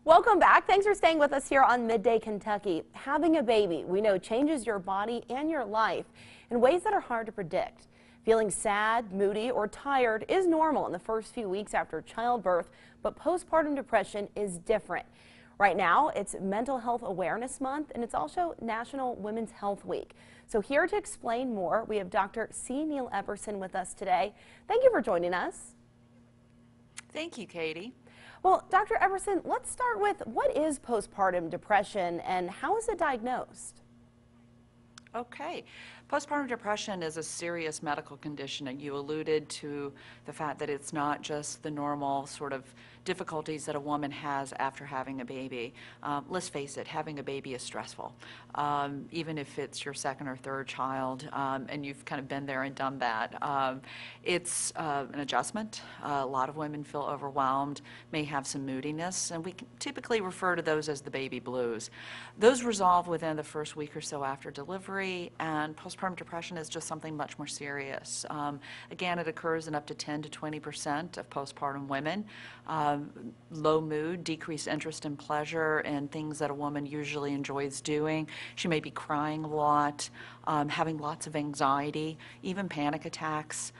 Welcome back. Thanks for staying with us here on Midday Kentucky. Having a baby, we know, changes your body and your life in ways that are hard to predict. Feeling sad, moody, or tired is normal in the first few weeks after childbirth, but postpartum depression is different. Right now, it's Mental Health Awareness Month, and it's also National Women's Health Week. So here to explain more, we have Dr. Neill Epperson with us today. Thank you for joining us. Thank you, Katie. Well, Dr. Epperson, let's start with what is postpartum depression and how is it diagnosed? Okay. Postpartum depression is a serious medical condition, and you alluded to the fact that it's not just the normal sort of difficulties that a woman has after having a baby. Let's face it, having a baby is stressful. Even if it's your second or third child, and you've kind of been there and done that. It's an adjustment. A lot of women feel overwhelmed, may have some moodiness, and we typically refer to those as the baby blues. Those resolve within the first week or so after delivery, and postpartum depression is just something much more serious. Again, it occurs in up to 10 to 20% of postpartum women. Low mood, decreased interest in pleasure and things that a woman usually enjoys doing. She may be crying a lot, having lots of anxiety, even panic attacks,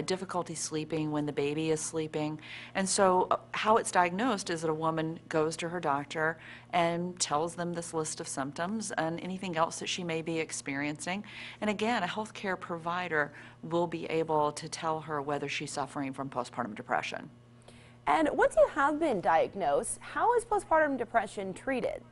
difficulty sleeping when the baby is sleeping. And so how it's diagnosed is that a woman goes to her doctor and tells them this list of symptoms and anything else that she may be experiencing. And again, a healthcare provider will be able to tell her whether she's suffering from postpartum depression. And once you have been diagnosed, how is postpartum depression treated?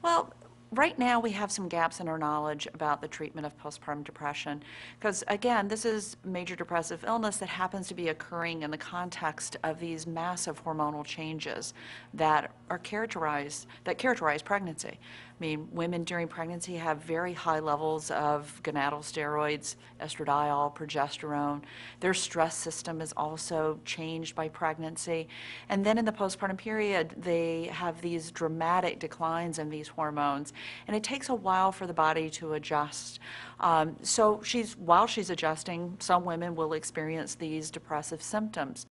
Well, right now we have some gaps in our knowledge about the treatment of postpartum depression because, again, this is major depressive illness that happens to be occurring in the context of these massive hormonal changes that characterize pregnancy. I mean, women during pregnancy have very high levels of gonadal steroids, estradiol, progesterone. Their stress system is also changed by pregnancy. And then in the postpartum period, they have these dramatic declines in these hormones. And it takes a while for the body to adjust. So while she's adjusting, some women will experience these depressive symptoms.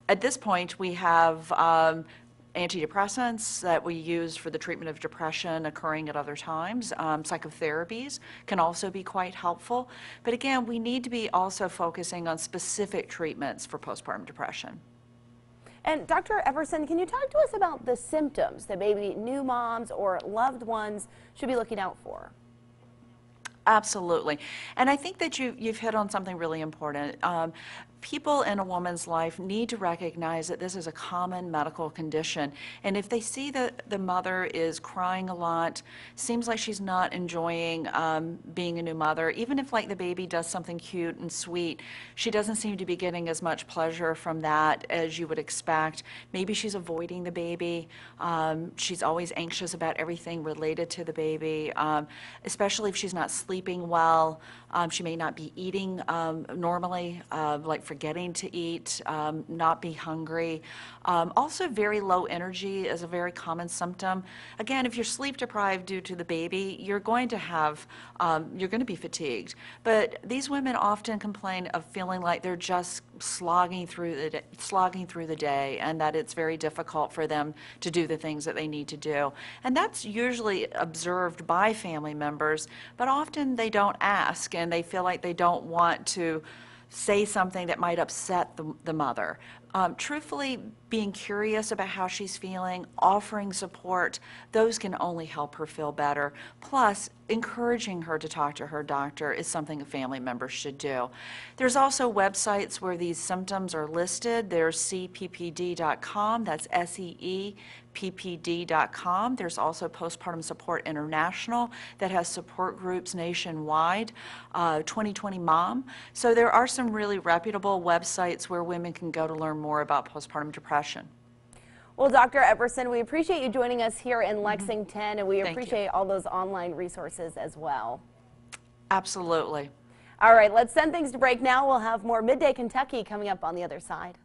At this point, we have antidepressants that we use for the treatment of depression occurring at other times. Psychotherapies can also be quite helpful. But again, we need to be also focusing on specific treatments for postpartum depression. And Dr. Epperson, can you talk to us about the symptoms that maybe new moms or loved ones should be looking out for? Absolutely. And I think that you've hit on something really important. People in a woman's life need to recognize that this is a common medical condition. And if they see that the mother is crying a lot, seems like she's not enjoying being a new mother, even if like the baby does something cute and sweet, she doesn't seem to be getting as much pleasure from that as you would expect. Maybe she's avoiding the baby. She's always anxious about everything related to the baby, especially if she's not sleeping well. She may not be eating normally, like forgetting to eat, not be hungry. Also, very low energy is a very common symptom. Again, if you're sleep deprived due to the baby, you're going to be fatigued. But these women often complain of feeling like they're just slogging through the day, and that it's very difficult for them to do the things that they need to do. And that's usually observed by family members, but often they don't ask, and they feel like they don't want to say something that might upset the mother. Truthfully, being curious about how she's feeling, offering support, those can only help her feel better. Plus, encouraging her to talk to her doctor is something a family member should do. There's also websites where these symptoms are listed. There's cppd.com, that's SEEPPD.com. There's also Postpartum Support International that has support groups nationwide, 2020 Mom. So there are some really reputable websites where women can go to learn more about postpartum depression. Well, Dr. Epperson, we appreciate you joining us here in Lexington, and we appreciate all those online resources as well. Absolutely. All right, let's send things to break now. We'll have more Midday Kentucky coming up on the other side.